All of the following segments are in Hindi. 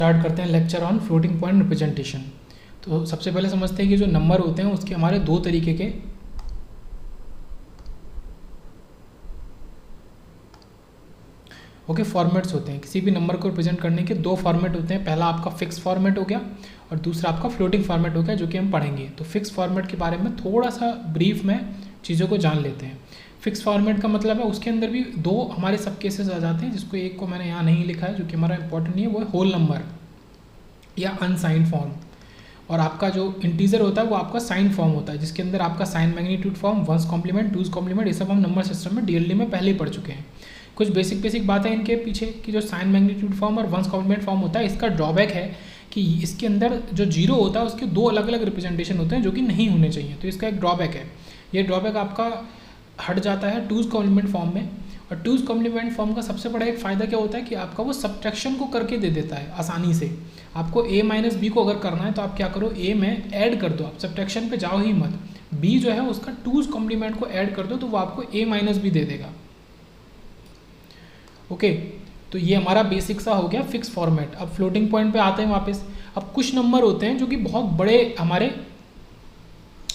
स्टार्ट करते हैं lecture on floating point representation. तो सबसे पहले समझते हैं कि जो नंबर होते हैं उसके हमारे दो तरीके के फॉर्मेट्स होते हैं। किसी भी नंबर को रिप्रेजेंट करने के दो फॉर्मेट होते हैं। पहला आपका फिक्स फॉर्मेट हो गया और दूसरा आपका फ्लोटिंग फॉर्मेट हो गया, जो कि हम पढ़ेंगे। तो फिक्स फॉर्मेट के बारे में थोड़ा सा ब्रीफ में चीज़ों को जान लेते हैं। फिक्स फॉर्मेट का मतलब है उसके अंदर भी दो हमारे सब केसेस आ जाते हैं, जिसको एक को मैंने यहाँ नहीं लिखा है जो कि हमारा इंपॉर्टेंट नहीं है, वो है होल नंबर या अनसाइंड फॉर्म। और आपका जो इंटीजर होता है वो आपका साइन फॉर्म होता है, जिसके अंदर आपका sign magnitude form, one's complement, two's complement, ये सब हम नंबर सिस्टम में डीएलडी में पहले ही पढ़ चुके हैं। कुछ बेसिक बातें इनके पीछे कि जो साइन मैग्नीट्यूड फॉर्म और वंस कॉम्प्लीमेंट फॉर्म होता है, इसका ड्रॉबैक है कि इसके अंदर जो जीरो होता है उसके दो अलग अलग रिप्रेजेंटेशन होते हैं जो कि नहीं होने चाहिए। तो इसका एक ड्रॉबैक है। ये ड्रॉबैक आपका हट जाता है टूज कॉम्प्लीमेंट फॉर्म में। और टूज कॉम्प्लीमेंट फॉर्म का सबसे बड़ा एक फ़ायदा क्या होता है कि आपका वो सब्ट्रैक्शन को करके दे देता है आसानी से। आपको a माइनस बी को अगर करना है तो आप क्या करो, a में ऐड कर दो, आप सब्ट्रैक्शन पे जाओ ही मत। b जो है उसका टूज कॉम्प्लीमेंट को ऐड कर दो तो वो आपको a माइनस बी दे देगा। ओके, तो ये हमारा बेसिक सा हो गया फिक्स फॉर्मेट। अब फ्लोटिंग पॉइंट पे आते हैं वापस। अब कुछ नंबर होते हैं जो कि बहुत बड़े हमारे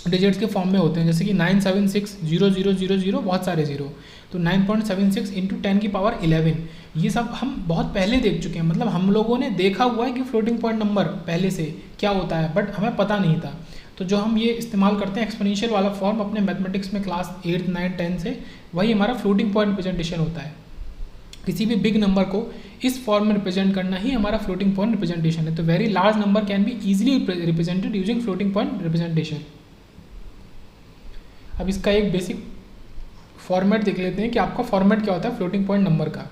डिजिट्स के फॉर्म में होते हैं, जैसे कि 9760000, बहुत सारे जीरो। तो 9.76 इंटू 10 की पावर 11, ये सब हम बहुत पहले देख चुके हैं। मतलब हम लोगों ने देखा हुआ है कि फ्लोटिंग पॉइंट नंबर पहले से क्या होता है, बट हमें पता नहीं था। तो जो हम ये इस्तेमाल करते हैं एक्सपोनेंशियल वाला फॉर्म अपने मैथमेटिक्स में क्लास 8, 9, 10 से, वही हमारा फ्लोटिंग पॉइंट रिप्रेजेंटेशन होता है। किसी भी बिग नंबर को इस फॉर्म में रिप्रेजेंट करना ही हमारा फ्लोटिंग पॉइंट रिप्रेजेंटेशन है। तो very large number can be easily represented using floating point representation. अब इसका एक बेसिक फॉर्मेट देख लेते हैं कि आपका फॉर्मेट क्या होता है फ्लोटिंग पॉइंट नंबर का।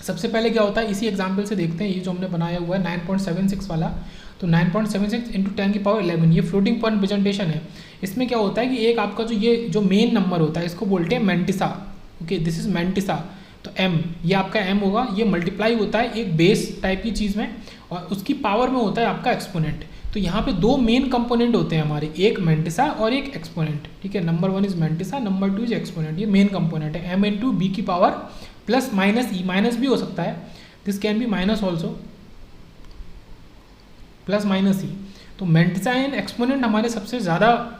सबसे पहले क्या होता है, इसी एग्जांपल से देखते हैं। ये जो हमने बनाया हुआ है 9.76 वाला, तो 9.76 इंटू 10 की पावर 11, ये फ्लोटिंग पॉइंट प्रेजेंटेशन है। इसमें क्या होता है कि एक आपका जो मेन नंबर होता है, इसको बोलते हैं mantissa. Okay, this is mantissa. तो m, ये आपका m होगा, ये मल्टीप्लाई होता है एक बेस टाइप की चीज़ में, और उसकी पावर में होता है आपका एक्सपोनेंट। तो यहाँ पे दो मेन कंपोनेंट होते हैं हमारे, एक मैंटिसा और एक एक्सपोनेंट। ठीक है, number 1 is mantissa, number 2 is exponent. ये मेन कंपोनेंट है m इंटू बी की power plus minus E, minus भी हो सकता है, this can be minus also, plus minus E. तो मैंटिसा एंड एक्सपोनेंट हमारे सबसे ज़्यादा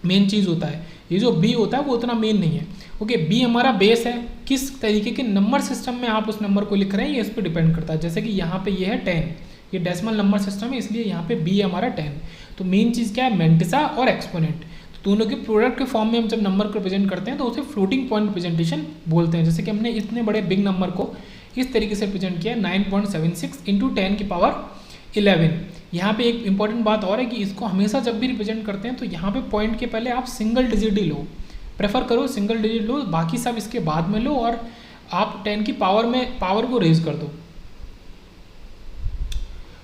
मेन चीज़ होता है। ये जो b होता है वो उतना मेन नहीं है। ओके, b हमारा बेस है। किस तरीके के नंबर सिस्टम में आप उस नंबर को लिख रहे हैं ये इस पर डिपेंड करता है। जैसे कि यहाँ पे ये है 10, ये डेसिमल नंबर सिस्टम है, इसलिए यहाँ पे b है हमारा 10। तो मेन चीज़ क्या है, मैंटिसा और एक्सपोनेंट। तो दोनों के प्रोडक्ट के फॉर्म में हम जब नंबर को रिप्रेजेंट करते हैं तो उसे फ्लोटिंग पॉइंट रिप्रेजेंटेशन बोलते हैं। जैसे कि हमने इतने बड़े बिग नंबर को इस तरीके से रिप्रेजेंट किया 9.76 इंटू 10 की पावर 11। यहाँ पे एक इंपॉर्टेंट बात और है कि इसको हमेशा जब भी रिप्रेजेंट करते हैं तो यहाँ पे पॉइंट के पहले आप सिंगल डिजिट ही लो, प्रेफर करो सिंगल डिजिट लो, बाकी सब इसके बाद में लो, और आप 10 की पावर में पावर को रेज कर दो।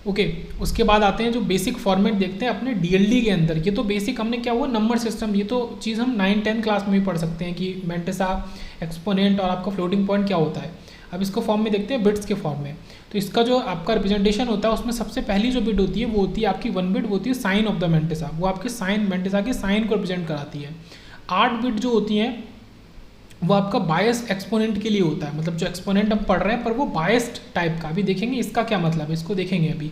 ओके, उसके बाद आते हैं जो बेसिक फॉर्मेट देखते हैं अपने डीएलडी के अंदर। ये तो बेसिक हमने क्या हुआ नंबर सिस्टम, ये तो चीज़ हम 9-10 क्लास में भी पढ़ सकते हैं कि मैंटिसा, एक्सपोनेंट और आपका फ्लोटिंग पॉइंट क्या होता है। अब इसको फॉर्म में देखते हैं बिट्स के फॉर्म में। तो इसका जो आपका रिप्रेजेंटेशन होता है उसमें सबसे पहली जो बिट होती है वो होती है आपकी 1 बिट, वो होती है साइन ऑफ द मैंटिसा। वो आपके साइन, मैंटिसा के साइन को रिप्रेजेंट कराती है। 8 बिट जो होती हैं वो आपका बायस्ड एक्सपोनेंट के लिए होता है। मतलब जो एक्सपोनेंट हम पढ़ रहे हैं पर वो बायस्ड टाइप का, अभी देखेंगे इसका क्या मतलब है, इसको देखेंगे अभी।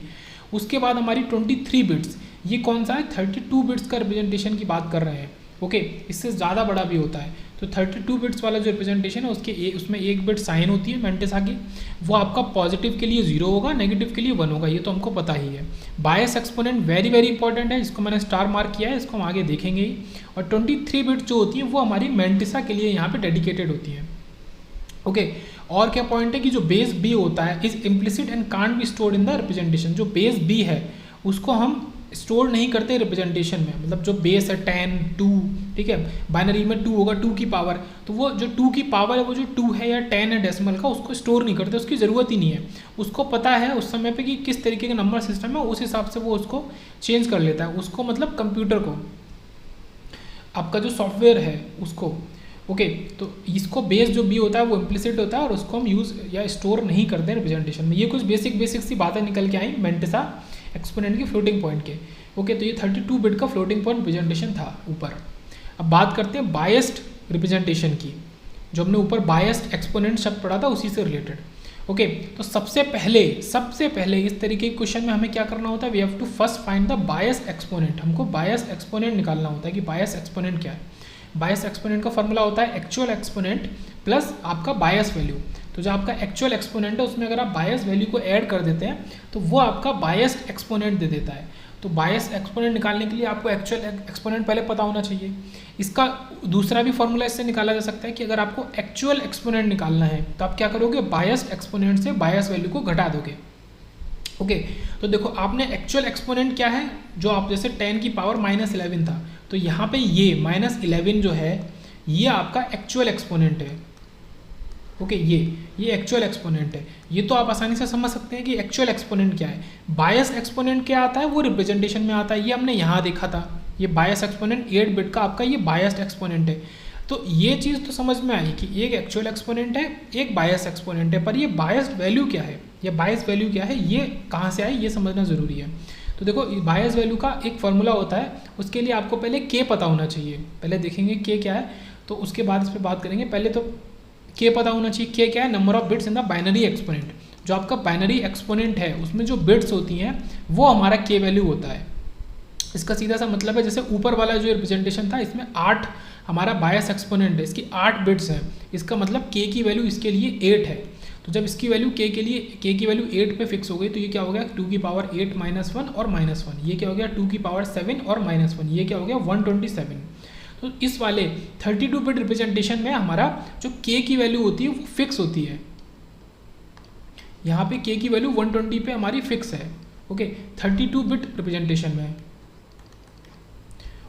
उसके बाद हमारी 23 बिट्स, ये कौन सा है, 32 बिट्स का रिप्रेजेंटेशन की बात कर रहे हैं। ओके, इससे ज़्यादा बड़ा भी होता है। तो 32 बिट्स वाला जो रिप्रेजेंटेशन है उसमें एक बिट साइन होती है मैंटिसा की, वो आपका पॉजिटिव के लिए 0 होगा, नेगेटिव के लिए 1 होगा, ये तो हमको पता ही है। बायस एक्सपोनेंट वेरी वेरी इंपॉर्टेंट है, इसको मैंने स्टार मार्क किया है, इसको हम आगे देखेंगे ही। और 23 बिट जो होती है वो हमारी मैंटिसा के लिए यहाँ पे डेडिकेटेड होती है। ओके, और क्या पॉइंट है कि जो बेस बी होता है is implicit and can't be stored in the representation. जो बेस बी है उसको हम स्टोर नहीं करते रिप्रेजेंटेशन में। मतलब जो बेस है 10, 2, ठीक है, बाइनरी में 2 होगा, 2 की पावर, तो वो जो 2 की पावर है वो जो 2 है या 10 है डेसिमल का, उसको स्टोर नहीं करते, उसकी ज़रूरत ही नहीं है। उसको पता है उस समय पे कि किस तरीके का नंबर सिस्टम है, उस हिसाब से वो उसको चेंज कर लेता है। उसको मतलब कंप्यूटर को, आपका जो सॉफ्टवेयर है उसको। ओके, तो इसको बेस जो बी होता है वो इम्प्लिसिट होता है और उसको हम यूज़ या स्टोर नहीं करते हैं रिप्रेजेंटेशन में। ये कुछ बेसिक सी बातें निकल के आई मैंटिसा, एक्सपोनेंट के, फ्लोटिंग पॉइंट के। ओके, तो ये 32 बिट का फ्लोटिंग पॉइंट रिप्रेजेंटेशन था ऊपर। अब बात करते हैं बायस्ड रिप्रेजेंटेशन की, जो हमने ऊपर बायस्ड एक्सपोनेंट शब्द पढ़ा था उसी से रिलेटेड। ओके तो सबसे पहले इस तरीके के क्वेश्चन में हमें क्या करना होता है, we have to first find the bias exponent. हमको बायस एक्सपोनेंट निकालना होता है कि बायस एक्सपोनेंट क्या है। बायस एक्सपोनेंट का फॉर्मूला होता है एक्चुअल एक्सपोनेंट प्लस आपका बायस वैल्यू। तो जो आपका एक्चुअल एक्सपोनेंट है उसमें अगर आप बायस वैल्यू को ऐड कर देते हैं तो वो आपका बायस्ड एक्सपोनेंट दे देता है। तो बायस एक्सपोनेंट निकालने के लिए आपको एक्चुअल एक्सपोनेंट पहले पता होना चाहिए। इसका दूसरा भी फॉर्मूला इससे निकाला जा सकता है कि अगर आपको एक्चुअल एक्सपोनेंट निकालना है तो आप क्या करोगे, बायस्ड एक्सपोनेंट से बायस वैल्यू को घटा दोगे। ओके तो देखो आपने एक्चुअल एक्सपोनेंट क्या है, जो आप जैसे 10 की पावर -11 था, तो यहाँ पे ये -11 जो है ये आपका एक्चुअल एक्सपोनेंट है। ओके ये एक्चुअल एक्सपोनेंट है। ये तो आप आसानी से समझ सकते हैं कि एक्चुअल एक्सपोनेंट क्या है। बायस एक्सपोनेंट क्या आता है, वो रिप्रेजेंटेशन में आता है, ये हमने यहाँ देखा था। ये बायस एक्सपोनेंट 8 बिट का आपका ये बायस्ड एक्सपोनेंट है। तो ये चीज़ तो समझ में आई कि एक एक्चुअल एक्सपोनेंट है, एक बायस एक्सपोनेंट है, पर ये बायस्ड वैल्यू क्या है, ये बायस वैल्यू क्या है, ये कहाँ से आई, ये समझना ज़रूरी है। तो देखो बायस वैल्यू का एक फॉर्मूला होता है, उसके लिए आपको पहले के पता होना चाहिए। पहले देखेंगे के क्या है, तो उसके बाद इस पर बात करेंगे। पहले तो के पता होना चाहिए। के क्या है, number of bits in the binary exponent. जो आपका बाइनरी एक्सपोनेंट है उसमें जो बिट्स होती हैं वो हमारा के वैल्यू होता है। इसका सीधा सा मतलब है, जैसे ऊपर वाला जो रिप्रेजेंटेशन था इसमें 8 हमारा बायस एक्सपोनेंट है, इसकी 8 बिट्स हैं। इसका मतलब के की वैल्यू इसके लिए 8 है। तो जब इसकी वैल्यू के की वैल्यू 8 पे फिक्स हो गई तो ये क्या हो गया, 2 की पावर 8 -1 और -1। ये क्या हो गया, 2 की पावर 7 और -1। ये क्या हो गया, 127। तो इस वाले 32 बिट रिप्रेजेंटेशन में हमारा जो के की वैल्यू होती है वो फिक्स होती है। यहाँ पे के की वैल्यू 120 पे हमारी फिक्स है। ओके 32 बिट रिप्रेजेंटेशन में।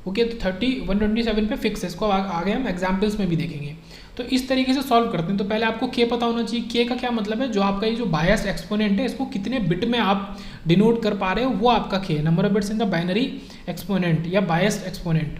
ओके तो 127 पे फिक्स है। इसको आगे हम एग्जाम्पल्स में भी देखेंगे। तो इस तरीके से सॉल्व करते हैं। तो पहले आपको के पता होना चाहिए। के का क्या मतलब है, जो आपका ये जो बायस्ड एक्सपोनेंट है इसको कितने बिट में आप डिनोट कर पा रहे हो, वो आपका के, number of bits in the binary exponent या बायस्ड एक्सपोनेंट।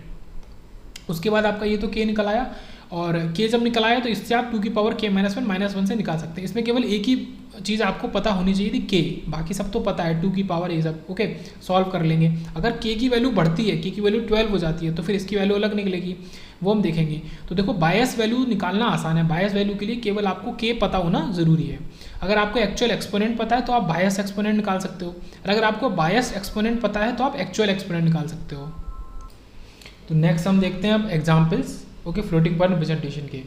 उसके बाद आपका ये तो के निकल आया, और के जब निकल आया तो इससे आप 2 की पावर के -1 से निकाल सकते हैं। इसमें केवल एक ही चीज़ आपको पता होनी चाहिए थी, के, बाकी सब तो पता है, 2 की पावर ये सब। ओके सॉल्व कर लेंगे। अगर के की वैल्यू बढ़ती है, के की वैल्यू 12 हो जाती है, तो फिर इसकी वैल्यू अलग निकलेगी, वो हम देखेंगे। तो देखो बायस वैल्यू निकालना आसान है। बायस वैल्यू के लिए केवल आपको के पता होना ज़रूरी है। अगर आपको एक्चुअल एक्सपोनेंट पता है तो आप बायस एक्सपोनेंट निकाल सकते हो, और अगर आपको बायस एक्सपोनेंट पता है तो आप एक्चुअल एक्सपोनेंट निकाल सकते हो। तो नेक्स्ट हम देखते हैं अब examples. Okay floating point representation के।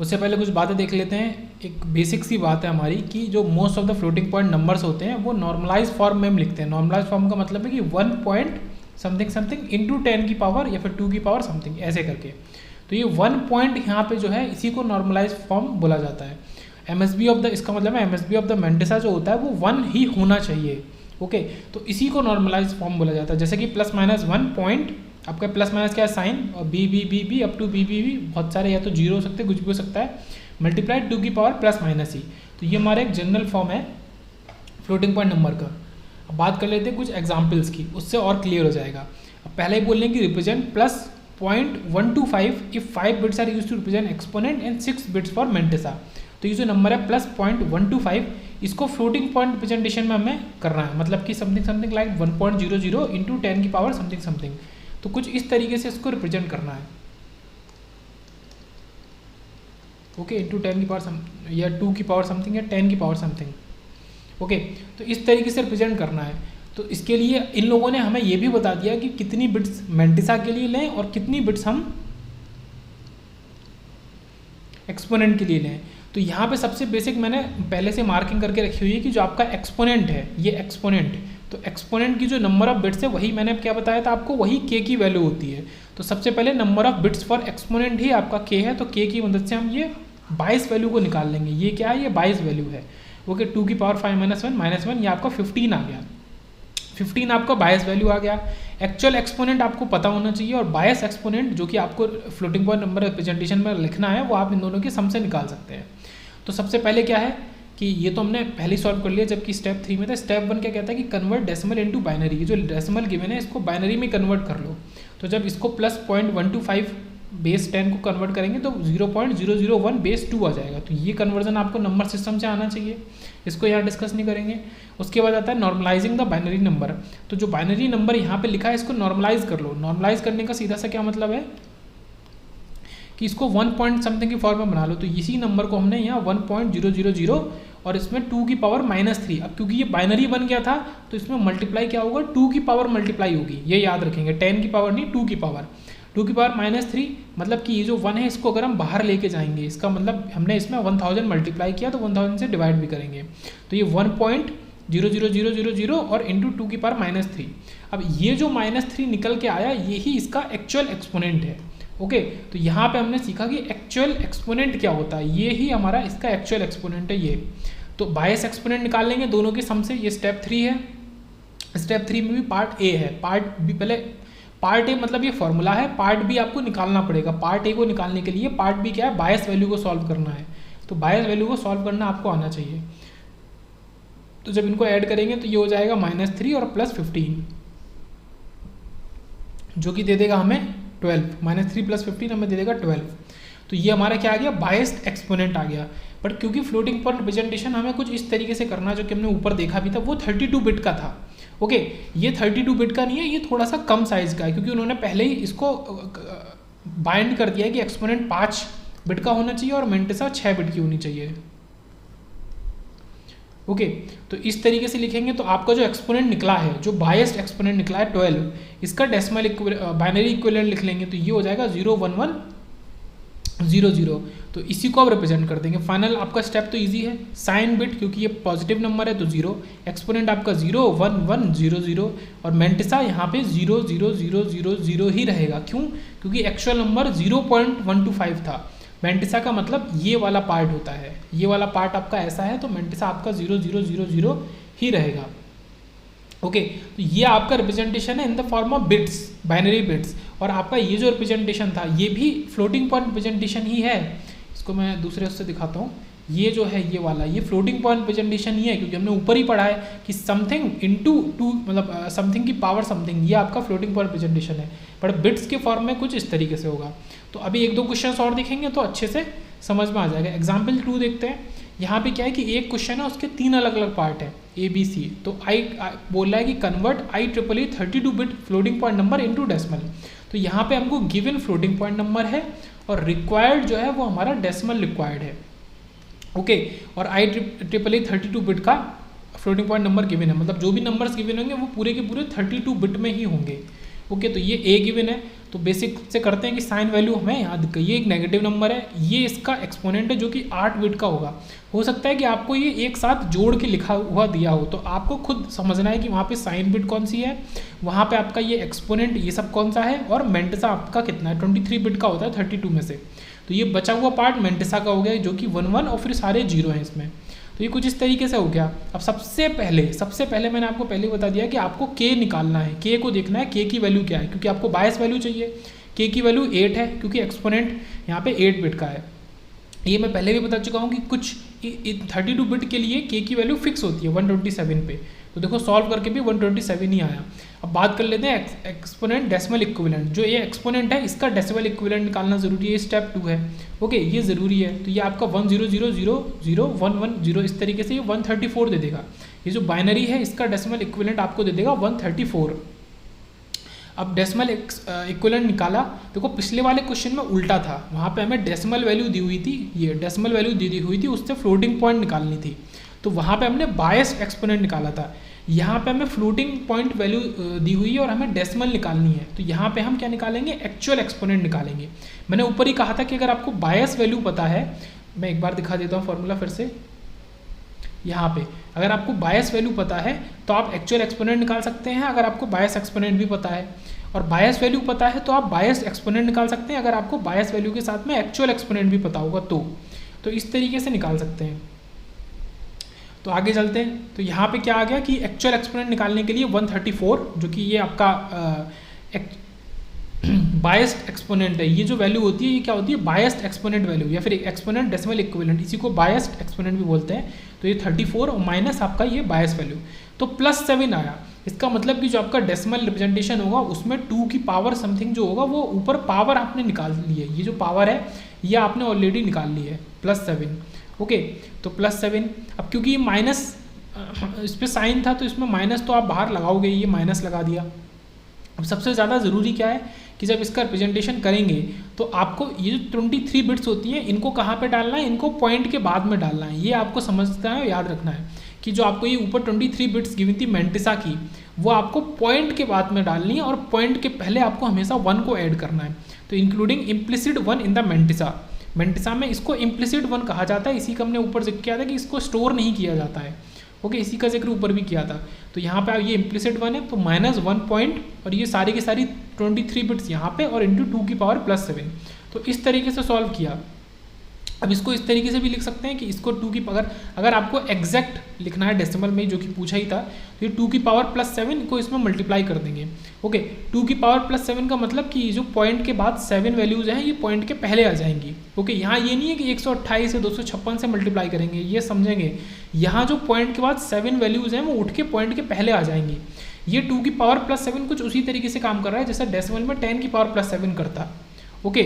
उससे पहले कुछ बातें देख लेते हैं। एक बेसिक सी बात है हमारी कि जो most of the floating point numbers होते हैं वो नॉर्मलाइज फॉर्म में हम लिखते हैं। नॉर्मलाइज फॉर्म का मतलब है कि 1 पॉइंट समथिंग समथिंग इंटू 10 की पावर या फिर 2 की पावर समथिंग ऐसे करके। तो ये 1 पॉइंट यहाँ पे जो है इसी को नॉर्मलाइज फॉर्म बोला जाता है। एमएसबी ऑफ द, इसका मतलब है एमएसबी ऑफ द मेंटेसा जो होता है वो 1 ही होना चाहिए। ओके तो इसी को नॉर्मलाइज फॉर्म बोला जाता है। जैसे कि +-1 पॉइंट, आपका प्लस माइनस क्या है, साइन, और बी अप टू बी बहुत सारे, या तो 0 हो सकते हैं, कुछ भी हो सकता है, मल्टीप्लाइड 2 की पावर +-ही। तो ये हमारा एक जनरल फॉर्म है फ्लोटिंग पॉइंट नंबर का। अब बात कर लेते हैं कुछ एग्जाम्पल्स की, उससे और क्लियर हो जाएगा। अब पहले ही बोल लें कि represent +0.125 if 5 bits are use to represent exponent and 6 bits for mantissa. तो ये जो नंबर है +0.125, इसको फ्लोटिंग पॉइंट रिप्रेजेंटेशन में हमें करना है, मतलब कि समथिंग लाइक 1.00 इंटू 10 की पावर समथिंग। तो कुछ इस तरीके से इसको रिप्रेजेंट करना है। ओके इंटू 10 की पावर या 2 की पावर समथिंग या 10 की पावर समथिंग। ओके तो इस तरीके से रिप्रेजेंट करना है। तो इसके लिए इन लोगों ने हमें ये भी बता दिया कि कितनी बिट्स मेंटेसा के लिए लें और कितनी बिट्स हम एक्सपोनेंट के लिए लें। तो यहाँ पे सबसे बेसिक मैंने पहले से मार्किंग करके रखी हुई है कि जो आपका एक्सपोनेंट है, ये एक्सपोनेंट, तो एक्सपोनेंट की जो नंबर ऑफ बिट्स है वही मैंने क्या बताया था आपको, वही के की वैल्यू होती है। तो सबसे पहले number of bits for exponent ही आपका के है, तो के की मदद से हम ये 22 वैल्यू को निकाल लेंगे। ये क्या है, ये 22 वैल्यू है। ओके 2 की पावर 5 -1 ये आपका 15 आ गया। 15 आपका बायस वैल्यू आ गया। एक्चुअल एक्सपोनेंट आपको पता होना चाहिए, और बायस एक्सपोनेंट जो कि आपको फ्लोटिंग पॉइंट नंबर रिप्रेजेंटेशन में लिखना है वो आप इन दोनों के सम से निकाल सकते हैं। तो सबसे पहले क्या है कि ये तो हमने पहले सॉल्व कर लिया, जबकि स्टेप 3 में था। स्टेप 1 क्या कहता है कि कन्वर्ट डेसिमल इनटू बाइनरी। ये जो डेसिमल गिवन है इसको बाइनरी में कन्वर्ट कर लो। तो जब इसको +0.125 बेस 10 को कन्वर्ट करेंगे तो 0.001 बेस 2 आ जाएगा। तो ये कन्वर्जन आपको नंबर सिस्टम से आना चाहिए, इसको यहाँ डिस्कस नहीं करेंगे। उसके बाद आता है नॉर्मलाइजिंग द बाइनरी नंबर। तो जो बाइनरी नंबर यहाँ पे लिखा है इसको नॉर्मलाइज कर लो। नॉर्मलाइज करने का सीधा सा क्या मतलब है कि इसको 1 पॉइंट समथिंग की फॉर्म में बना लो। तो इसी नंबर को हमने यहाँ 1.000 और इसमें 2 की पावर -3। अब क्योंकि ये बाइनरी बन गया था तो इसमें मल्टीप्लाई क्या होगा, 2 की पावर मल्टीप्लाई होगी, ये याद रखेंगे, 10 की पावर नहीं, 2 की पावर -3, मतलब कि ये जो 1 है इसको अगर हम बाहर लेके जाएंगे, इसका मतलब हमने इसमें 1000 मल्टीप्लाई किया तो 1000 से डिवाइड भी करेंगे, तो ये 1.00000 और इंटू 2 की पावर -3। अब ये जो -3 निकल के आया यही इसका एक्चुअल एक्सपोनेंट है। ओके, तो यहाँ पे हमने सीखा कि एक्चुअल एक्सपोनेंट क्या होता है, ये ही हमारा इसका एक्चुअल एक्सपोनेंट है ये। तो बायस एक्सपोनेंट निकाल लेंगे दोनों के सम से, ये स्टेप 3 है। स्टेप 3 में भी पार्ट ए है, पार्ट बी पहले, पार्ट ए मतलब ये फॉर्मूला है, पार्ट बी आपको निकालना पड़ेगा। पार्ट ए को निकालने के लिए पार्ट बी क्या है, बायस वैल्यू को सॉल्व करना है, तो बायस वैल्यू को सॉल्व करना आपको आना चाहिए। तो जब इनको ऐड करेंगे तो ये हो जाएगा -3 और +15, जो कि दे देगा हमें 12। -3 + 15 हमें दे देगा 12। तो ये हमारा क्या आ गया, बायस्ड एक्सपोनेंट आ गया। बट क्योंकि फ्लोटिंग पॉइंट रिप्रेजेंटेशन हमें कुछ इस तरीके से करना, जो कि हमने ऊपर देखा भी था, वो 32 बिट का था। ओके, ये 32 बिट का नहीं है, ये थोड़ा सा कम साइज़ का है, क्योंकि उन्होंने पहले ही इसको बाइंड कर दिया है कि एक्सपोनेंट 5 बिट का होना चाहिए और मेंटिसा 6 बिट की होनी चाहिए। ओके, तो इस तरीके से लिखेंगे तो आपका जो एक्सपोनेंट निकला है, जो बायस्ड एक्सपोनेंट निकला है 12, इसका डेसिमल बाइनरी इक्विवेलेंट लिख लेंगे तो ये हो जाएगा 01100। तो इसी को आप रिप्रेजेंट कर देंगे। फाइनल आपका स्टेप तो इजी है, साइन बिट क्योंकि ये पॉजिटिव नंबर है तो 0, एक्सपोनेंट आपका 01100 और मेंटिसा यहाँ पे 00000 ही रहेगा। क्यों? क्योंकि एक्चुअल नंबर 0.125 था। मेंटिसा का मतलब ये वाला पार्ट होता है, ये वाला पार्ट आपका ऐसा है, तो मेंटिसा आपका 00000 ही रहेगा। ओके, तो ये आपका रिप्रेजेंटेशन है in the form of bits, binary bits. और आपका ये जो रिप्रेजेंटेशन था ये भी फ्लोटिंग पॉइंट रिप्रेजेंटेशन ही है। इसको मैं दूसरे उससे दिखाता हूँ, ये जो है ये वाला, ये फ्लोटिंग पॉइंट रिप्रेजेंटेशन ही है, क्योंकि हमने ऊपर ही पढ़ा है कि समथिंग इंटू 2 मतलब समथिंग की पावर समथिंग, ये आपका फ्लोटिंग पॉइंट रिप्रेजेंटेशन है। बट बिट्स के फॉर्म में कुछ इस तरीके से होगा। तो अभी 1-2 क्वेश्चंस और देखेंगे तो अच्छे से समझ में आ जाएगा। एग्जाम्पल 2 देखते हैं। यहाँ पे क्या है कि एक क्वेश्चन है, उसके 3 अलग अलग पार्ट है ABC। तो आई बोल रहा है कि convert IEEE 32 bit floating point number into decimal. तो यहाँ पे हमको गिवन फ्लोटिंग पॉइंट नंबर है और रिक्वायर्ड जो है वो हमारा डेसिमल रिक्वायर्ड है। ओके, और IEEE 32 बिट का फ्लोटिंग पॉइंट नंबर गिवन है, मतलब जो भी नंबर्स गिवन होंगे वो पूरे के पूरे 32 बिट में ही होंगे। ओके, तो ये A गिवन है, तो बेसिक से करते हैं कि साइन वैल्यू हमें याद कर, ये एक नेगेटिव नंबर है, ये इसका एक्सपोनेंट है जो कि 8 बिट का होगा। हो सकता है कि आपको ये एक साथ जोड़ के लिखा हुआ दिया हो, तो आपको खुद समझना है कि वहाँ पे साइन बिट कौन सी है, वहाँ पे आपका ये एक्सपोनेंट ये सब कौन सा है, और मेंटिसा आपका कितना है, 23 बिट का होता है 32 में से। तो ये बचा हुआ पार्ट मेंटिसा का हो गया, जो कि 11 और फिर सारे 0 हैं इसमें। तो ये कुछ इस तरीके से हो गया। अब सबसे पहले मैंने आपको पहले बता दिया कि आपको K निकालना है, K को देखना है K की वैल्यू क्या है, क्योंकि आपको बायस वैल्यू चाहिए। K की वैल्यू 8 है, क्योंकि एक्सपोनेंट यहाँ पे 8 बिट का है। ये मैं पहले भी बता चुका हूँ कि कुछ 32 बिट के लिए K की वैल्यू फिक्स होती है 127 पे। तो देखो सॉल्व करके भी 127 ही आया। अब बात कर लेते हैं एक्सपोनेंट डेसिमल इक्विवेलेंट। जो ये एक्सपोनेंट है इसका डेसिमल इक्विवेलेंट निकालना जरूरी है, स्टेप 2 है। ओके, ये ज़रूरी है। तो ये आपका 1000110 इस तरीके से ये 134 दे देगा। ये जो बाइनरी है इसका डेसिमल इक्विवेलेंट आपको दे देगा 134। अब डेसिमल इक्विवेलेंट निकाला। देखो पिछले वाले क्वेश्चन में उल्टा था, वहाँ पे हमें डेसिमल वैल्यू दी हुई थी, ये डेसिमल वैल्यू दी हुई थी, उससे फ्लोटिंग पॉइंट निकालनी थी। तो वहाँ पे हमने बायस्ड एक्सपोनेंट निकाला था। यहाँ पे हमें फ्लोटिंग पॉइंट वैल्यू दी हुई है और हमें डेसिमल निकालनी है। तो यहाँ पे हम क्या निकालेंगे, एक्चुअल एक्सपोनेंट निकालेंगे। मैंने ऊपर ही कहा था कि अगर आपको बायस वैल्यू पता है, मैं एक बार दिखा देता हूँ फॉर्मूला फिर से। यहाँ पे अगर आपको बायस वैल्यू पता है तो आप एक्चुअल एक्सपोनेंट निकाल सकते हैं, अगर आपको बायस एक्सपोनेंट भी पता है। और बायस वैल्यू पता है तो आप बायस एक्सपोनेंट निकाल सकते हैं, अगर आपको बायस वैल्यू के साथ में एक्चुअल एक्सपोनेंट भी पता होगा तो इस तरीके से निकाल सकते हैं। तो आगे चलते हैं। तो यहाँ पे क्या आ गया कि एक्चुअल एक्सपोनेंट निकालने के लिए 134, जो कि ये आपका बायस्ड एक्सपोनेंट है। ये जो वैल्यू होती है ये क्या होती है, बायस्ड एक्सपोनेंट वैल्यू या फिर एक्सपोनेंट डेसिमल इक्विवेलेंट, इसी को बायस्ड एक्सपोनेंट भी बोलते हैं। तो ये 34 और माइनस आपका ये बायस वैल्यू, तो +7 आया। इसका मतलब कि जो आपका डेसिमल रिप्रेजेंटेशन होगा उसमें 2 की पावर समथिंग जो होगा वो ऊपर पावर आपने निकाल ली है। ये जो पावर है ये आपने ऑलरेडी निकाल ली है, +7। ओके, तो +7। अब क्योंकि ये माइनस इस पर साइन था तो इसमें माइनस तो आप बाहर लगाओगे, ये माइनस लगा दिया। अब सबसे ज़्यादा ज़रूरी क्या है कि जब इसका रिप्रेजेंटेशन करेंगे तो आपको ये जो 23 बिट्स होती हैं इनको कहाँ पे डालना है, इनको पॉइंट के बाद में डालना है। ये आपको समझना है, याद रखना है कि जो आपको ये ऊपर 23 बिट्स गिवन थी मेंटिसा की, वो आपको पॉइंट के बाद में डालनी है और पॉइंट के पहले आपको हमेशा 1 को ऐड करना है। तो including implicit 1 in the mantissa में इसको इम्प्लिसिट 1 कहा जाता है। इसी का हमने ऊपर जिक्र किया था कि इसको स्टोर नहीं किया जाता है। ओके, इसी का जिक्र ऊपर भी किया था। तो यहाँ पे ये इम्प्लिसिट 1 है तो -1 पॉइंट और ये सारी की सारी 23 बिट्स यहाँ पे और इंटू 2 की पावर +7। तो इस तरीके से सॉल्व किया। अब इसको इस तरीके से भी लिख सकते हैं कि इसको 2 की पावर, अगर आपको एग्जैक्ट लिखना है डेसिमल में जो कि पूछा ही था, तो ये 2 की पावर +7 को इसमें मल्टीप्लाई कर देंगे। ओके, 2 की पावर +7 का मतलब कि जो पॉइंट के बाद 7 वैल्यूज़ हैं ये पॉइंट के पहले आ जाएंगी। ओके, यहाँ ये नहीं है कि 128 से 256 से मल्टीप्लाई करेंगे, ये समझेंगे। यहाँ जो पॉइंट के बाद 7 वैल्यूज़ हैं वो उठ के पॉइंट के पहले आ जाएंगी। ये 2 की पावर +7 कुछ उसी तरीके से काम कर रहा है जैसे डेसिमल में 10 की पावर +7 करता। ओके,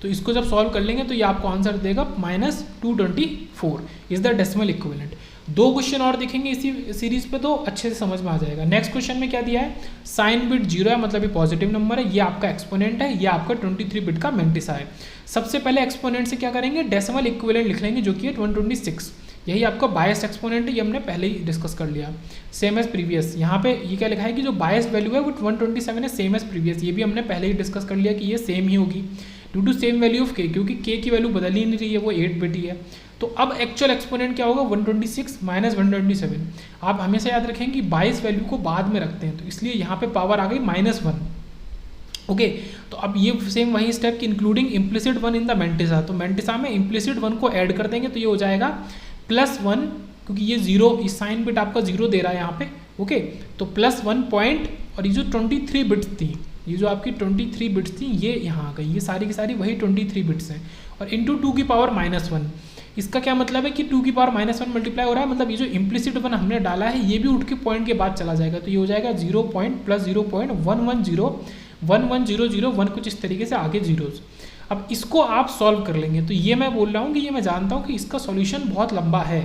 तो इसको जब सॉल्व कर लेंगे तो ये आपको आंसर देगा -224 is the decimal equivalent. 2 question और देखेंगे इसी सीरीज पे तो अच्छे से समझ में आ जाएगा। नेक्स्ट क्वेश्चन में क्या दिया है, साइन बिट 0 है मतलब ये पॉजिटिव नंबर है, ये आपका एक्सपोनेंट है, ये आपका 23 बिट का मेंटिसा है। सबसे पहले एक्सपोनेंट से क्या करेंगे, डेसिमल इक्विवेलेंट लिख लेंगे जो कि है 126। यही आपका बायस्ड एक्सपोनेंट है, ये हमने पहले ही डिस्कस कर लिया। सेम एज प्रीवियस, यहाँ पे ये क्या लिखा है कि जो बायस्ड वैल्यू है वो 127 है, सेम एज प्रीवियस। ये भी हमने पहले ही डिस्कस कर लिया कि ये सेम ही होगी due to same value of K, क्योंकि के की वैल्यू बदल ही नहीं रही है, वो 8 बिट ही है। तो अब एक्चुअल एक्सपोनेंट क्या होगा, 126 माइनस 127। आप हमेशा याद रखें कि 22 वैल्यू को बाद में रखते हैं, तो इसलिए यहाँ पे पावर आ गई -1। ओके, तो अब ये सेम वही स्टेप कि including implicit 1 in the mantissa. तो मेंटिसा में इम्प्लिसिट 1 को ऐड कर देंगे तो ये हो जाएगा +1, क्योंकि ये 0, इस साइन बिट आपका 0 दे रहा है यहाँ पे। ओके, तो +1 पॉइंट और ये जो 23 बिट्स थी, ये जो आपकी 23 बिट्स थी ये यहाँ आ गई, ये सारी की सारी वही 23 बिट्स हैं और इंटू 2 की पावर -1। इसका क्या मतलब है कि 2 की पावर -1 मल्टीप्लाई हो रहा है, मतलब ये जो इम्प्लिसिट 1 हमने डाला है ये भी उठ के पॉइंट के बाद चला जाएगा। तो ये हो जाएगा 0 पॉइंट + 0.110110001 कुछ इस तरीके से आगे जीरोज। अब इसको आप सॉल्व कर लेंगे। तो ये मैं बोल रहा हूँ कि ये मैं जानता हूँ कि इसका सॉल्यूशन बहुत लंबा है,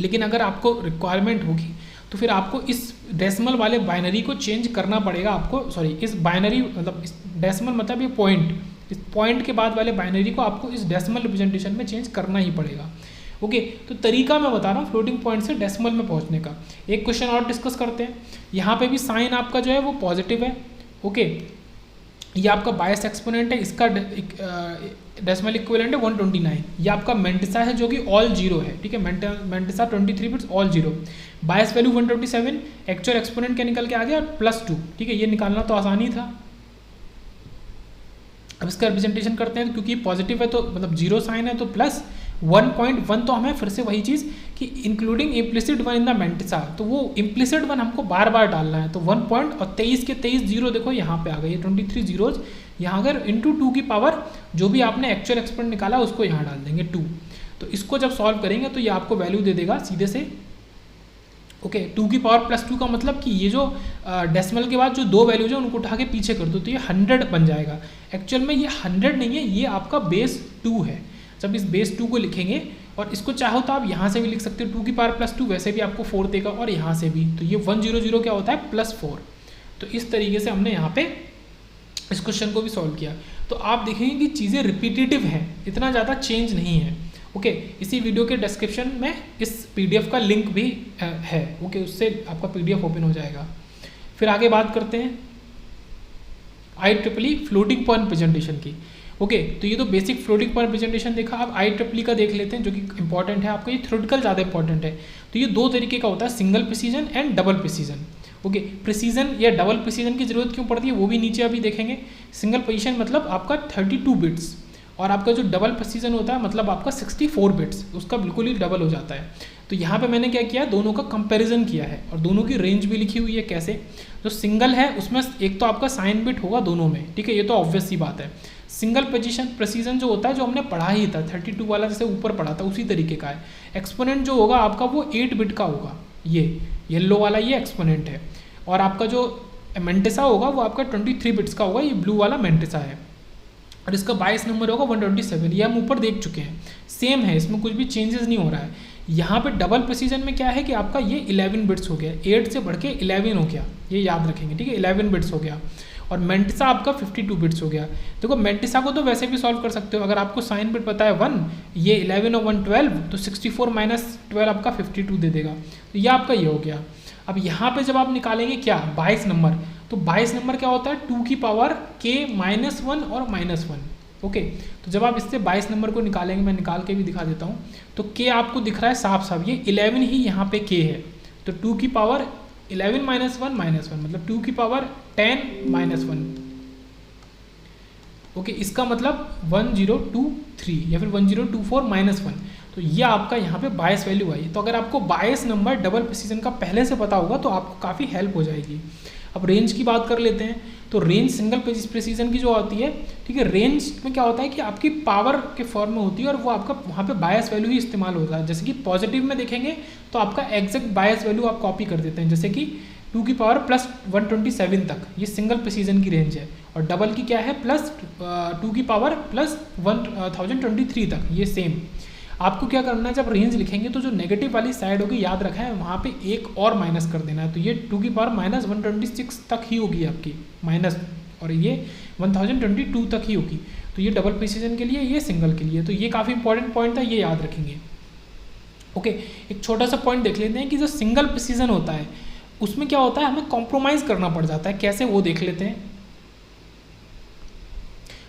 लेकिन अगर आपको रिक्वायरमेंट होगी तो फिर आपको इस डेसिमल वाले बाइनरी को चेंज करना पड़ेगा आपको। सॉरी, इस बाइनरी मतलब इस डेसिमल मतलब ये पॉइंट, इस पॉइंट के बाद वाले बाइनरी को आपको इस डेसिमल रिप्रेजेंटेशन में चेंज करना ही पड़ेगा। ओके, तो तरीका मैं बता रहा हूँ फ्लोटिंग पॉइंट से डेसिमल में पहुँचने का। एक क्वेश्चन और डिस्कस करते हैं। यहाँ पे भी साइन आपका जो है वो पॉजिटिव है। ओके, ये आपका बायस एक्सपोनेंट है, इसका डेसिमल इक्विवेलेंट है 129। ये आपका मेंटिसा है जो कि ऑल 0 है। ठीक है, मेंटिसा 23 बिट्स ऑल 0, बायस वैल्यू 127, एक्चुअल एक्सपोनेंट क्या निकल के आ गया +2। ठीक है, ये निकालना तो आसानी था। अब इसका रिप्रेजेंटेशन करते हैं, क्योंकि पॉजिटिव है तो मतलब 0 साइन है तो +1.1। तो हमें फिर से वही चीज़ कि including implicit 1 in the mantissa, तो वो इम्प्लिसिट 1 हमको बार बार डालना है। तो 1 पॉइंट और 23 के 23 जीरो देखो यहाँ पे आ गई, 23 जीरोज यहाँ अगर इंटू 2 की पावर जो भी आपने एक्चुअल एक्सपोनेंट निकाला उसको यहाँ डाल देंगे 2। तो इसको जब सॉल्व करेंगे तो ये आपको वैल्यू दे देगा सीधे से। ओके, 2 की पावर +2 का मतलब कि ये जो डेसिमल के बाद जो 2 वैल्यूज है उनको उठा के पीछे कर दो तो ये 100 बन जाएगा। एक्चुअल में ये 100 नहीं है, ये आपका बेस 2 है। जब इस बेस 2 को लिखेंगे और इसको चाहो तो आप यहाँ से भी लिख सकते हो 2 की पावर +2, वैसे भी आपको 4 देगा और यहाँ से भी। तो ये 100 क्या होता है +4। तो इस तरीके से हमने यहाँ पे इस क्वेश्चन को भी सॉल्व किया। तो आप देखेंगे कि चीज़ें रिपीटेटिव हैं, इतना ज़्यादा चेंज नहीं है। ओके, इसी वीडियो के डिस्क्रिप्शन में इस PDF का लिंक भी है। ओके, उससे आपका PDF ओपन हो जाएगा। फिर आगे बात करते हैं IEEE फ्लोटिंग पॉइंट प्रेजेंटेशन की। ओके, तो ये तो बेसिक फ्लोटिंग पॉइंट प्रेजेंटेशन देखा। अब IEEE का देख लेते हैं जो कि इंपॉर्टेंट है आपका, ये थ्योरेटिकल ज़्यादा इंपॉर्टेंट है। तो ये 2 तरीके का होता है, single precision and double precision. Okay, precision या डबल प्रिसीजन की जरूरत क्यों पड़ती है वो भी नीचे अभी देखेंगे। सिंगल प्रिसीजन मतलब आपका 32 बिट्स और आपका जो डबल प्रिसीजन होता है मतलब आपका 64 बिट्स, उसका बिल्कुल ही डबल हो जाता है। तो यहाँ पे मैंने क्या किया, दोनों का कंपैरिजन किया है और दोनों की रेंज भी लिखी हुई है। कैसे, जो सिंगल है उसमें एक तो आपका साइन बिट होगा दोनों में, ठीक है, ये तो ऑब्वियस सी बात है। सिंगल प्रिसीजन जो होता है जो हमने पढ़ा ही था 32 वाला, जैसे ऊपर पढ़ा था उसी तरीके का है। एक्सपोनेंट जो होगा आपका वो 8 बिट का होगा, ये येलो वाला ये एक्सपोनेंट है। और आपका जो मेंटिसा होगा वो आपका 23 बिट्स का होगा, ये ब्लू वाला मेंटिसा है। और इसका बायस नंबर होगा 127, ये हम ऊपर देख चुके हैं, सेम है, इसमें कुछ भी चेंजेस नहीं हो रहा है। यहाँ पे डबल प्रिसीजन में क्या है कि आपका ये 11 बिट्स हो गया, 8 से बढ़ के 11 हो गया, ये याद रखेंगे, ठीक है, 11 बिट्स हो गया। और मेंटिसा आपका 52 बिट्स हो गया। देखो मेंटिसा को तो वैसे भी सॉल्व कर सकते हो, अगर आपको साइन बिट पता है 1, ये 11 और 1 12, तो 64 माइनस 12 आपका 52 दे देगा, तो ये आपका ये हो गया। अब यहाँ पे जब आप निकालेंगे क्या 22 नंबर, तो 22 नंबर क्या होता है 2 की पावर k -1 और -1। ओके, तो जब आप इससे 22 नंबर को निकालेंगे, मैं निकाल के भी दिखा देता हूँ, तो k आपको दिख रहा है साफ साफ, ये 11 ही यहाँ पे k है, तो 2 की पावर 11 -1 मतलब 2 की पावर 10 -1। ओके, इसका मतलब 1023 या फिर 1024 -1, तो ये आपका यहाँ पे 22 वैल्यू आई। तो अगर आपको 22 नंबर डबल प्रिसीजन का पहले से पता होगा तो आपको काफ़ी हेल्प हो जाएगी। अब रेंज की बात कर लेते हैं, तो रेंज सिंगल प्रिसीजन की जो होती है, ठीक है, रेंज में क्या होता है कि आपकी पावर के फॉर्म में होती है और वो आपका वहाँ पे बायस वैल्यू ही इस्तेमाल होता है। जैसे कि पॉजिटिव में देखेंगे तो आपका एग्जैक्ट बायस वैल्यू आप कॉपी कर देते हैं, जैसे कि 2 की पावर +127 तक, ये सिंगल प्रिसीजन की रेंज है। और डबल की क्या है +2 की पावर +1023 तक, ये सेम। आपको क्या करना है, जब रेंज लिखेंगे तो जो नेगेटिव वाली साइड होगी याद रखा है, वहाँ पे एक और माइनस कर देना है, तो ये 2 की पावर -126 तक ही होगी आपकी माइनस, और ये 1022 तक ही होगी। तो ये डबल प्रिसीजन के लिए, ये सिंगल के लिए, तो ये काफ़ी इंपॉर्टेंट पॉइंट था, ये याद रखेंगे। ओके, एक छोटा सा पॉइंट देख लेते हैं कि जो सिंगल प्रिसीजन होता है उसमें क्या होता है, हमें कॉम्प्रोमाइज़ करना पड़ जाता है, कैसे वो देख लेते हैं।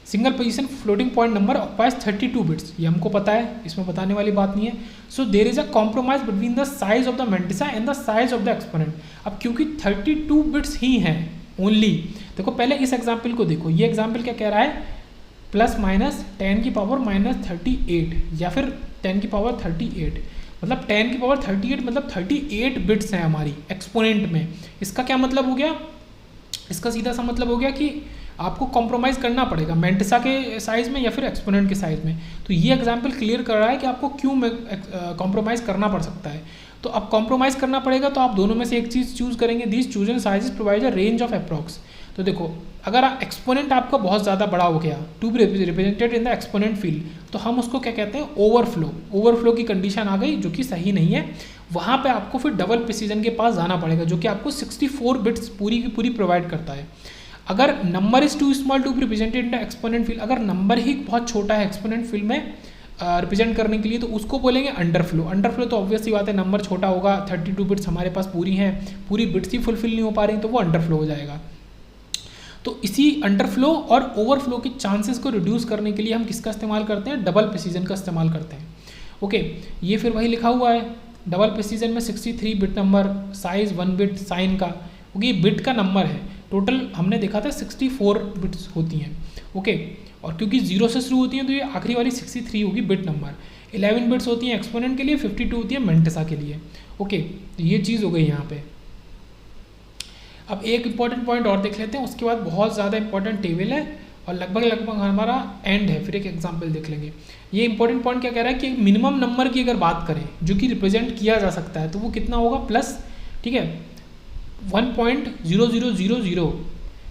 Single position floating point number occupies 32 bits, ये हमको पता है, इसमें बताने वाली बात नहीं है। So there is a compromise between the size of the mantissa and the size of the exponent. अब क्योंकि 32 बिट्स ही हैं ओनली, देखो पहले इस एग्जाम्पल को देखो, ये एग्जाम्पल क्या कह रहा है, +10 की पावर -38 या फिर 10 की पावर 38, मतलब 10 की पावर 38 मतलब 38 बिट्स हैं हमारी एक्सपोनेंट में। इसका क्या मतलब हो गया, इसका सीधा सा मतलब हो गया कि आपको कॉम्प्रोमाइज़ करना पड़ेगा मेंटिसा के साइज़ में या फिर एक्सपोनेंट के साइज़ में। तो ये एग्जाम्पल क्लियर कर रहा है कि आपको क्यों कॉम्प्रोमाइज़ करना पड़ सकता है। तो अब कॉम्प्रोमाइज़ करना पड़ेगा तो आप दोनों में से एक चीज़ चूज़ करेंगे, this chosen size provide a range of approx. तो देखो अगर एक्सपोनेंट आपका बहुत ज़्यादा बड़ा हो गया, to be represented in the exponent field, तो हम उसको क्या कहते हैं, ओवरफ्लो। ओवरफ्लो की कंडीशन आ गई जो कि सही नहीं है, वहाँ पे आपको फिर डबल प्रिसीजन के पास जाना पड़ेगा, जो कि आपको 64 बिट्स पूरी की पूरी प्रोवाइड करता है। अगर number is too small to be represented in the exponent field, अगर नंबर ही बहुत छोटा है एक्सपोनेंट फील्ड में रिप्रेजेंट करने के लिए, तो उसको बोलेंगे अंडरफ्लो। अंडरफ्लो तो ऑब्वियस सी बात है, नंबर छोटा होगा, 32 बिट्स हमारे पास पूरी हैं, पूरी बिट्स ही फुलफिल नहीं हो पा रही, तो वो अंडरफ्लो हो जाएगा। तो इसी अंडरफ्लो और ओवरफ्लो के चांसेस को रिड्यूस करने के लिए हम किसका इस्तेमाल करते हैं, डबल प्रिसीजन का इस्तेमाल करते हैं। ओके, ये फिर वही लिखा हुआ है, डबल प्रिसीजन में 63 bit number, size 1 bit sign का, क्योंकि ये बिट का नंबर है। टोटल हमने देखा था 64 बिट्स होती हैं। ओके, और क्योंकि 0 से शुरू होती हैं तो ये आखिरी वाली 63 होगी बिट नंबर। 11 बिट्स होती हैं एक्सपोनेंट के लिए, 52 होती है मेंटिसा के लिए। ओके, तो ये चीज़ हो गई यहाँ पे। अब एक इंपॉर्टेंट पॉइंट और देख लेते हैं, उसके बाद बहुत ज़्यादा इंपॉर्टेंट टेबल है और लगभग हमारा एंड है, फिर एक एग्जाम्पल देख लेंगे। ये इंपॉर्टेंट पॉइंट क्या कह रहा है कि मिनिमम नंबर की अगर बात करें जो कि रिप्रेजेंट किया जा सकता है, तो वो कितना होगा, प्लस, ठीक है, 1.0000।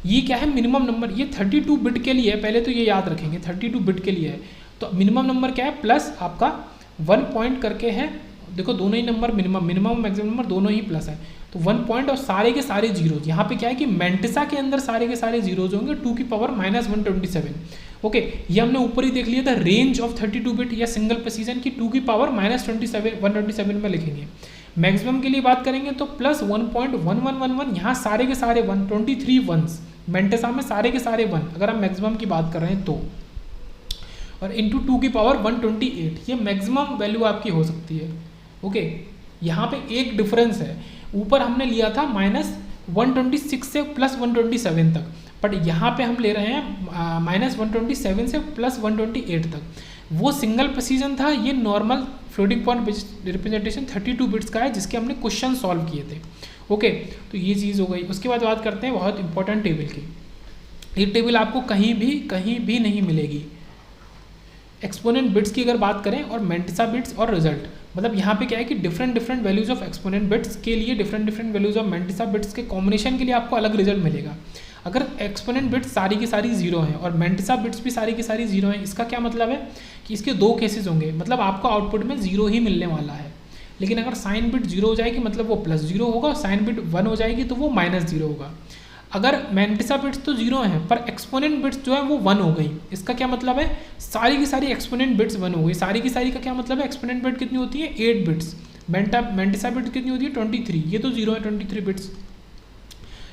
ये क्या है, मिनिमम नंबर, ये 32 बिट के लिए है, पहले तो ये याद रखेंगे 32 बिट के लिए है। तो मिनिमम नंबर क्या है, प्लस आपका 1 पॉइंट करके है, देखो दोनों ही नंबर मिनिमम मैक्सिमम नंबर दोनों ही प्लस है, तो 1 पॉइंट और सारे के सारे जीरोज। यहाँ पे क्या है कि मेंटिसा के अंदर सारे के सारे जीरोज होंगे 2 की पावर -127। ओके, ये हमने ऊपर ही देख लिया था, रेंज ऑफ 32 बिट या सिंगल प्रिसीजन की 2 की पावर -127 में लिखेंगे। मैक्सिमम के लिए बात करेंगे तो प्लस 1.1111, यहाँ सारे के सारे 123 वंस, मेंटिसा में सारे के सारे 1 अगर हम मैक्सिमम की बात कर रहे हैं तो, और इंटू 2 की पावर 128, ये मैक्सिमम वैल्यू आपकी हो सकती है। ओके, यहाँ पे एक डिफरेंस है, ऊपर हमने लिया था -126 से +127 तक, बट यहाँ पे हम ले रहे हैं -127 से +128 तक। वो सिंगल प्रिसीजन था, ये normal floating point representation 32 bits का है, जिसके हमने क्वेश्चन सॉल्व किए थे। ओके, तो ये चीज़ हो गई। उसके बाद बात करते हैं बहुत इंपॉर्टेंट टेबल की। ये टेबल आपको कहीं भी नहीं मिलेगी। एक्सपोनेंट बिट्स की अगर बात करें और मेंटिसा बिट्स और रिजल्ट, मतलब यहाँ पे क्या है कि different values of exponent bits के लिए different values of mantissa bits के कॉम्बिनेशन के लिए आपको अलग रिजल्ट मिलेगा। अगर एक्सपोनेंट बिट्स सारी की सारी जीरो हैं और मेंटिसा बिट्स भी सारी की सारी जीरो हैं, इसका क्या मतलब है कि इसके दो केसेस होंगे, मतलब आपको आउटपुट में जीरो ही मिलने वाला है। लेकिन अगर साइन बिट 0 हो जाएगी मतलब वो +0 होगा, साइन बिट 1 हो जाएगी तो वो -0 होगा। अगर मैंटिसा बिट्स तो 0 हैं पर एक्सपोनेंट बिट्स जो है वो 1 हो गई, इसका क्या मतलब है, सारी की सारी एक्सपोनेंट बिट्स 1 हो गई। सारी की सारी का क्या मतलब है, एक्सपोनेंट बिट कितनी होती है 8 बिट्स, मैंटिसा बिट कितनी होती है 23, ये तो 0 है 23 बिट्स।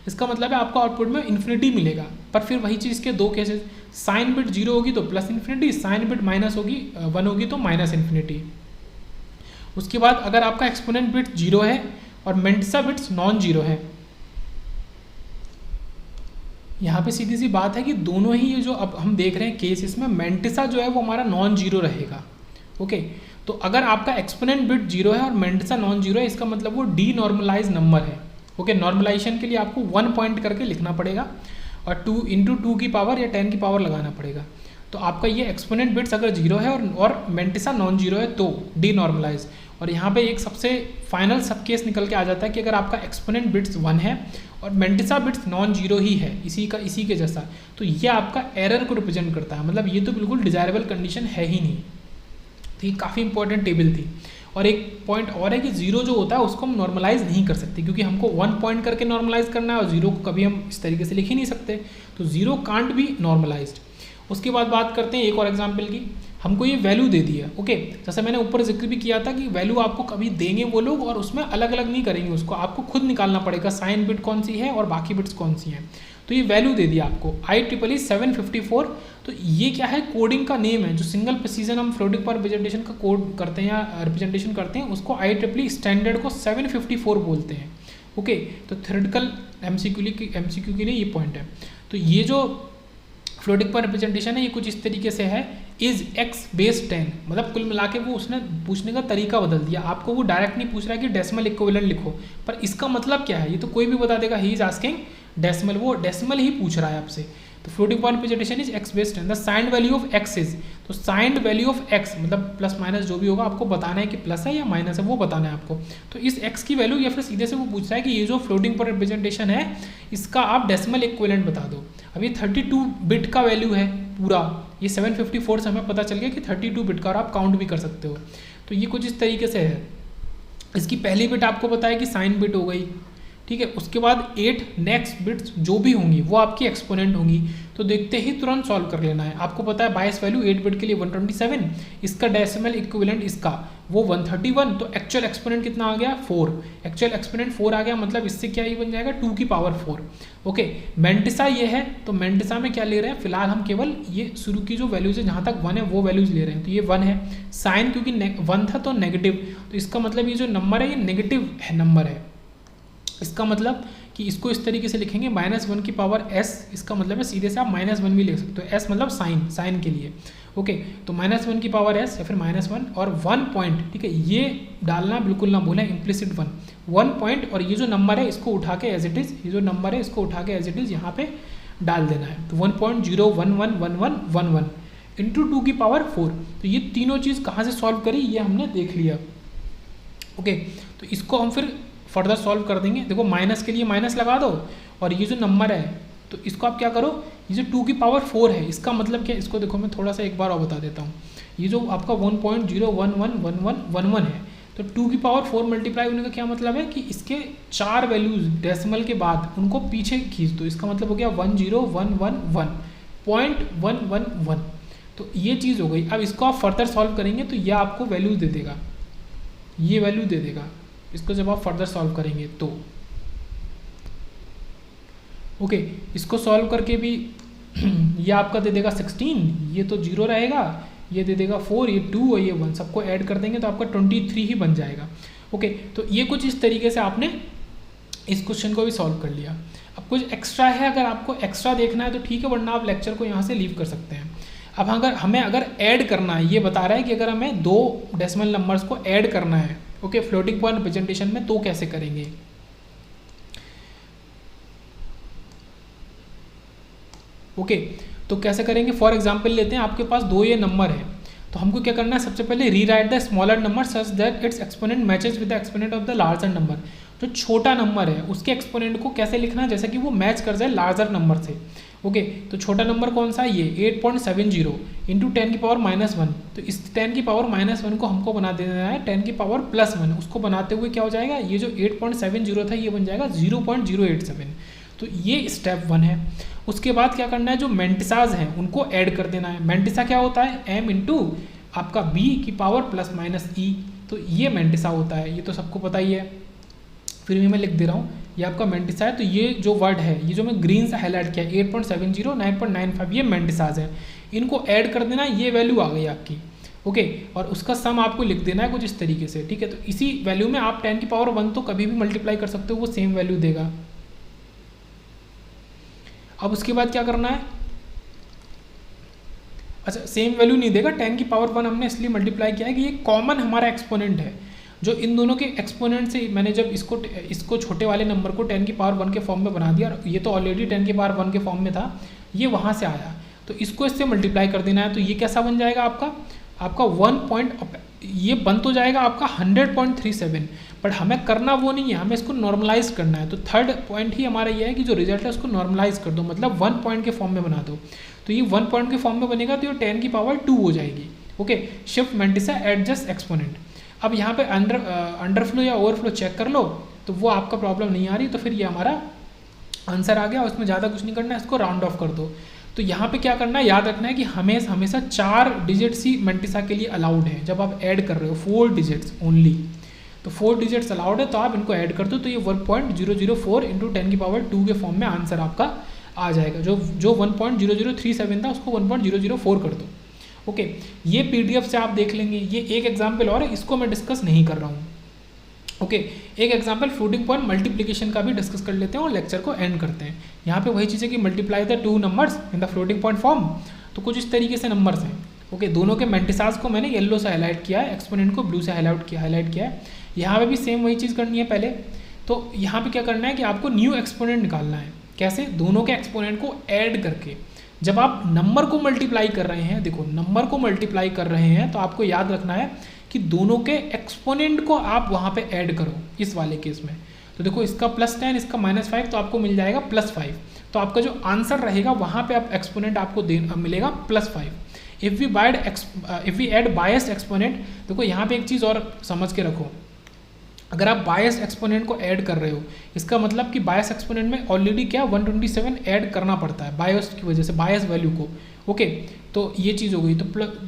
इसका मतलब है आपको आउटपुट में इन्फिनिटी मिलेगा। पर फिर वही चीज़ के दो केसेस, साइन बिट 0 होगी तो +∞, साइन बिट -1 होगी तो -∞। उसके बाद अगर आपका एक्सपोनेंट बिट 0 है और मैंटिसा बिट्स नॉन जीरो है, यहाँ पे सीधी सी बात है कि दोनों ही ये जो अब हम देख रहे हैं केस, इसमें मैंटिसा जो है वो हमारा नॉन जीरो रहेगा। ओके, तो अगर आपका एक्सपोनेंट बिट 0 है और मैंटिसा नॉन जीरो है, इसका मतलब वो डी नॉर्मलाइज नंबर है। ओके, नॉर्मलाइजेशन के लिए आपको 1 पॉइंट करके लिखना पड़ेगा और 2 × 2 की पावर या 10 की पावर लगाना पड़ेगा। तो आपका ये एक्सपोनेंट बिट्स अगर 0 है और मैंटिसा नॉन जीरो है तो डी नॉर्मलाइज। और यहाँ पे एक सबसे फाइनल सब केस निकल के आ जाता है कि अगर आपका एक्सपोनेंट बिट्स 1 है और मैंटिसा बिट्स नॉन जीरो ही है, इसी के जैसा, तो ये आपका एरर को रिप्रेजेंट करता है। मतलब ये तो बिल्कुल डिजायरेबल कंडीशन है ही नहीं। तो ये काफ़ी इंपॉर्टेंट टेबल थी। और एक पॉइंट और है कि 0 जो होता है उसको हम नॉर्मलाइज नहीं कर सकते, क्योंकि हमको 1 पॉइंट करके नॉर्मलाइज करना है और 0 को कभी हम इस तरीके से लिख ही नहीं सकते। तो 0 कांट बी नॉर्मलाइज्ड। उसके बाद बात करते हैं एक और एग्जाम्पल की। हमको ये वैल्यू दे दी है। ओके, जैसे मैंने ऊपर जिक्र भी किया था कि वैल्यू आपको कभी देंगे वो लोग और उसमें अलग अलग नहीं करेंगे, उसको आपको खुद निकालना पड़ेगा साइन बिट कौन सी है और बाकी बिट्स कौन सी हैं। तो ये वैल्यू दे दिया आपको IEEE 754। तो ये क्या है, कोडिंग का नेम है। जो सिंगल प्रिसीजन हम फ्लोटिंग पॉइंट रिप्रेजेंटेशन का कोड करते हैं या रिप्रेजेंटेशन करते हैं, उसको IEEE स्टैंडर्ड को 754 बोलते हैं। ओके, तो थ्योरेटिकल MCQ के लिए ये पॉइंट है। तो ये जो फ्लोटिंग पॉइंट रिप्रेजेंटेशन है ये कुछ इस तरीके से है, इज x बेस 10। मतलब कुल मिला के वो उसने पूछने का तरीका बदल दिया। आपको वो डायरेक्ट नहीं पूछ रहा है कि डेसिमल इक्विवेलेंट लिखो, पर इसका मतलब क्या है ये तो कोई भी बता देगा। ही इज आस्किंग डेसिमल, वो डेसिमल ही पूछ रहा है आपसे। तो floating point representation is x base 10। The signed value of x is, तो साइंड वैल्यू ऑफ x मतलब प्लस माइनस जो भी होगा आपको बताना है कि प्लस है या माइनस है, वो बताना है आपको। तो इस x की वैल्यू या फिर सीधे से वो पूछ रहा है कि ये जो फ्लोटिंग पॉइंट रिप्रेजेंटेशन है इसका आप डेसिमल इक्विवेलेंट बता दो। अब ये 32 बिट का वैल्यू है पूरा, ये 754 से हमें पता चल गया कि 32 बिट का, और आप काउंट भी कर सकते हो। तो ये कुछ इस तरीके से है। इसकी पहली बिट आपको पता है कि साइन बिट हो गई, ठीक है। उसके बाद 8 नेक्स्ट बिट्स जो भी होंगी वो आपकी एक्सपोनेंट होंगी। तो देखते ही तुरंत सॉल्व कर लेना है। आपको पता है बायस वैल्यू 8 बिट के लिए 127, इसका डेसिमल इक्विवेलेंट इसका वो 131। तो एक्चुअल एक्सपोनेंट कितना आ गया 4, एक्चुअल एक्सपोनेंट 4 आ गया। मतलब इससे क्या ही बन जाएगा 2 की पावर 4। ओके, मैंटिसा ये है, तो मैंटिसा में क्या ले रहे हैं, फिलहाल हम केवल ये शुरू की जो वैल्यूज है जहाँ तक 1 है वो वैल्यूज ले रहे हैं। तो ये 1 है, साइन क्योंकि 1 था तो नेगेटिव, तो इसका मतलब ये जो नंबर है ये नेगेटिव है नंबर है। इसका मतलब कि इसको इस तरीके से लिखेंगे -1 की पावर s। इसका मतलब है सीधे से आप -1 भी लिख सकते हो, s मतलब साइन के लिए। ओके, तो -1 की पावर s या फिर -1 और 1 पॉइंट, ठीक है, ये डालना बिल्कुल ना भूलें, इम्प्लिसिट 1 पॉइंट। और ये जो नंबर है इसको उठा के एज इट इज़, ये जो नंबर है इसको उठा के एज इट इज़ यहाँ पे डाल देना है। तो 1.0111111 इंटू 2 की पावर 4। तो ये तीनों चीज़ कहाँ से सॉल्व करी ये हमने देख लिया। ओके, तो इसको हम फिर फर्दर सॉल्व कर देंगे। देखो माइनस के लिए माइनस लगा दो, और ये जो नंबर है तो इसको आप क्या करो, ये जो 2 की पावर 4 है इसका मतलब क्या, इसको देखो मैं थोड़ा सा एक बार और बता देता हूँ। ये जो आपका 1.0111111 है, तो 2 की पावर 4 मल्टीप्लाई होने का क्या मतलब है कि इसके 4 वैल्यूज डेसिमल के बाद उनको पीछे खींच दो। इसका मतलब हो गया 10111.111। तो ये चीज़ हो गई। अब इसको आप फर्दर सॉल्व करेंगे तो ये आपको वैल्यू दे देगा, ये वैल्यू दे देगा इसको जब आप फर्दर सॉल्व करेंगे तो। ओके, इसको सॉल्व करके भी ये आपका दे देगा 16, ये तो 0 रहेगा, ये दे देगा 4, ये 2 और ये 1, सबको ऐड कर देंगे तो आपका 23 ही बन जाएगा। ओके, तो ये कुछ इस तरीके से आपने इस क्वेश्चन को भी सॉल्व कर लिया। अब कुछ एक्स्ट्रा है, अगर आपको एक्स्ट्रा देखना है तो ठीक है, वरना आप लेक्चर को यहाँ से लीव कर सकते हैं। अब हमें अगर ऐड करना है, ये बता रहा है कि अगर हमें 2 डेसिमल नंबर्स को ऐड करना है ओके फ्लोटिंग पॉइंट रिप्रेजेंटेशन में, तो कैसे करेंगे। ओके, तो कैसे करेंगे, फॉर एग्जांपल लेते हैं आपके पास 2 ये नंबर है, तो हमको क्या करना है, सबसे पहले rewrite the smaller number such that it's exponent matches with the exponent of the larger number. जो छोटा नंबर है उसके एक्सपोनेंट को कैसे लिखना है, जैसे कि वो मैच कर जाए लार्जर नंबर से। ओके, तो छोटा नंबर कौन सा है, ये 8.70 इंटू 10 की पावर -1। तो इस 10 की पावर -1 को हमको बना देना है 10 की पावर +1। उसको बनाते हुए क्या हो जाएगा, ये जो 8.70 था ये बन जाएगा 0.087। तो ये स्टेप 1 है। उसके बाद क्या करना है, जो मेंटिसाज हैं उनको ऐड कर देना है। मेंटिसा क्या होता है, m इंटू आपका b की पावर +-e। तो ये मेंटिसा होता है, ये तो सबको पता ही है। फिर भी मैं लिख दे रहा हूँ, ये आपका मेंटिसा है। तो ये जो वर्ड है, ये जो मैं ग्रीन से हाईलाइट किया 8.70 9.95 ये मेंटिसाज है। इनको ऐड कर देना, ये वैल्यू आ गई आपकी। ओके, और उसका सम आपको लिख देना है कुछ इस तरीके से, ठीक है। तो इसी वैल्यू में आप 10 की पावर 1 तो कभी भी मल्टीप्लाई कर सकते हो, वो सेम वैल्यू देगा। अब उसके बाद क्या करना है, अच्छा सेम वैल्यू नहीं देगा, 10 की पावर 1 हमने इसलिए मल्टीप्लाई किया है कि ये कॉमन हमारा एक्सपोनेंट है। जो इन दोनों के एक्सपोनेंट से मैंने जब इसको छोटे वाले नंबर को 10 की पावर 1 के फॉर्म में बना दिया, और ये तो ऑलरेडी 10 की पावर 1 के फॉर्म में था, ये वहाँ से आया, तो इसको इससे मल्टीप्लाई कर देना है। तो ये कैसा बन जाएगा आपका 1 ये बन तो जाएगा आपका 100.37, बट हमें करना वो नहीं है, हमें इसको नॉर्मलाइज करना है। तो थर्ड पॉइंट ही हमारा ये है कि जो रिजल्ट है उसको नॉर्मलाइज कर दो, मतलब 1 पॉइंट के फॉर्म में बना दो। तो ये 1 पॉइंट के फॉर्म में बनेगा, तो ये 10 की पावर 2 हो जाएगी। Okay, shift mantissa adjust exponent. अब यहाँ पे अंडरफ्लो या ओवरफ्लो चेक कर लो, तो वो आपका प्रॉब्लम नहीं आ रही, तो फिर ये हमारा आंसर आ गया। उसमें ज़्यादा कुछ नहीं करना है, इसको राउंड ऑफ कर दो। तो यहाँ पे क्या करना है, याद रखना है कि हमेशा 4 डिजिट्स ही मेंटिसा के लिए अलाउड है जब आप ऐड कर रहे हो, 4 डिजिट्स ओनली। तो 4 डिजिट्स अलाउड है, तो आप इनको ऐड कर दो, तो ये 1.004 इंटू 10 की पावर 2 के फॉर्म में आंसर आपका आ जाएगा। जो 1.0037 था उसको 1.004 कर दो। ओके, ये PDF से आप देख लेंगे। ये एक एग्जाम्पल और है, इसको मैं डिस्कस नहीं कर रहा हूँ। ओके, एक एग्जाम्पल फ्लोटिंग पॉइंट मल्टीप्लिकेशन का भी डिस्कस कर लेते हैं और लेक्चर को एंड करते हैं। यहाँ पे वही चीज़ है कि multiply the 2 numbers in the floating point form. तो कुछ इस तरीके से नंबर्स हैं। ओके, दोनों के मेंटिसाज को मैंने येलो से हाईलाइट किया है, एक्सपोनेंट को ब्लू से हाईलाइट किया है। यहाँ पे भी सेम वही चीज़ करनी है पहले। तो यहाँ पे क्या करना है कि आपको न्यू एक्सपोनेंट निकालना है। कैसे, दोनों के एक्सपोनेंट को ऐड करके। जब आप नंबर को मल्टीप्लाई कर रहे हैं, देखो नंबर को मल्टीप्लाई कर रहे हैं, तो आपको याद रखना है कि दोनों के एक्सपोनेंट को आप वहाँ पे ऐड करो। इस वाले केस में तो देखो, इसका +10 इसका -5, तो आपको मिल जाएगा +5। तो आपका जो आंसर रहेगा वहाँ पे आप एक्सपोनेंट आपको मिलेगा +5। If we add biased exponent, देखो यहाँ पे एक चीज़ और समझ के रखो, अगर आप बायस एक्सपोनेंट को ऐड कर रहे हो, इसका मतलब कि बायस एक्सपोनेंट में ऑलरेडी क्या 127 ऐड करना पड़ता है बायस की वजह से, बायस वैल्यू को। ओके, तो ये चीज़ हो गई। तो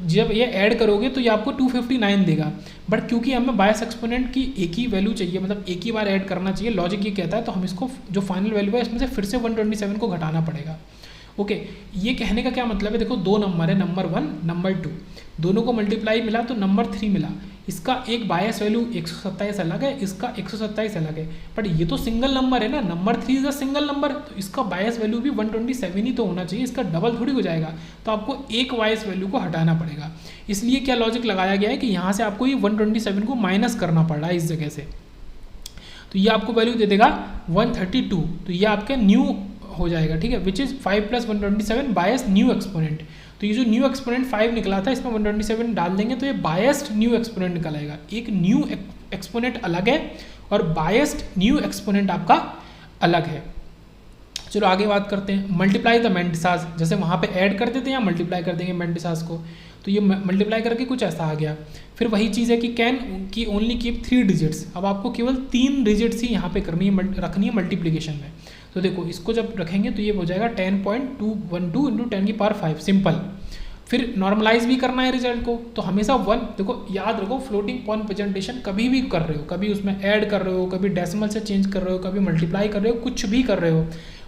जब ये ऐड करोगे तो ये आपको 259 देगा, बट क्योंकि हमें बायस एक्सपोनेंट की एक ही वैल्यू चाहिए, मतलब एक ही बार ऐड करना चाहिए, लॉजिक ये कहता है, तो हम इसको जो फाइनल वैल्यू है इसमें से फिर से 127 को घटाना पड़ेगा। ओके, ये कहने का क्या मतलब है, देखो 2 नंबर है, नंबर 1 नंबर 2, दोनों को मल्टीप्लाई मिला तो नंबर 3 मिला। इसका एक बायस वैल्यू 127 अलग है, इसका 127 अलग है, बट ये तो सिंगल नंबर है ना, number 3 is a single number, तो इसका बायस वैल्यू भी 127 ही तो होना चाहिए, इसका डबल थोड़ी हो जाएगा। तो आपको एक बायस वैल्यू को हटाना पड़ेगा। इसलिए क्या लॉजिक लगाया गया है कि यहाँ से आपको ये 127 को माइनस करना पड़ रहा है इस जगह से। तो ये आपको वैल्यू दे देगा 132, तो ये आपके न्यू हो जाएगा, ठीक है, which is 5 + 127 bias new exponent. तो ये जो न्यू एक्सपोनेंट 5 निकला था, इसमें 127 डाल देंगे तो ये बायस्ड न्यू एक्सपोनेंट निकल आएगा। एक न्यू एक्सपोनेंट अलग है और बायस्ड न्यू एक्सपोनेंट आपका अलग है। चलो आगे बात करते हैं, मल्टीप्लाई द मेंटिसाज। जैसे वहाँ पे ऐड कर देते हैं या मल्टीप्लाई कर देंगे मेंटिसाज को, तो ये मल्टीप्लाई करके कुछ ऐसा आ गया। फिर वही चीज़ है कि कैन की ओनली कीप 3 डिजिट्स। अब आपको केवल 3 डिजिट्स ही यहाँ पे रखनी है मल्टीप्लिकेशन में। तो देखो इसको जब रखेंगे तो ये हो जाएगा 10.212 इंटू 10 की पावर 5 सिंपल। फिर नॉर्मलाइज भी करना है रिजल्ट को, तो हमेशा 1, देखो याद रखो फ्लोटिंग पॉइंट प्रेजेंटेशन कभी भी कर रहे हो, कभी उसमें ऐड कर रहे हो, कभी डेसिमल से चेंज कर रहे हो, कभी मल्टीप्लाई कर रहे हो, कुछ भी कर रहे हो,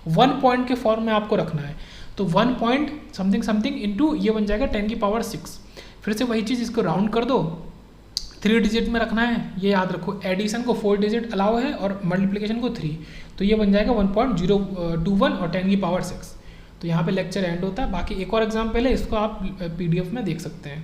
1 पॉइंट के फॉर्म में आपको रखना है। तो 1 पॉइंट समथिंग इंटू ये बन जाएगा 10 की पावर 6। फिर से वही चीज़, इसको राउंड कर दो, 3 डिजिट में रखना है, ये याद रखो। एडिशन को 4 डिजिट अलाउ है और मल्टीप्लिकेशन को 3, तो ये बन जाएगा 1.021 और 10 की पावर 6। तो यहाँ पे लेक्चर एंड होता है। बाकी एक और एग्जाम्पल है, इसको आप PDF में देख सकते हैं।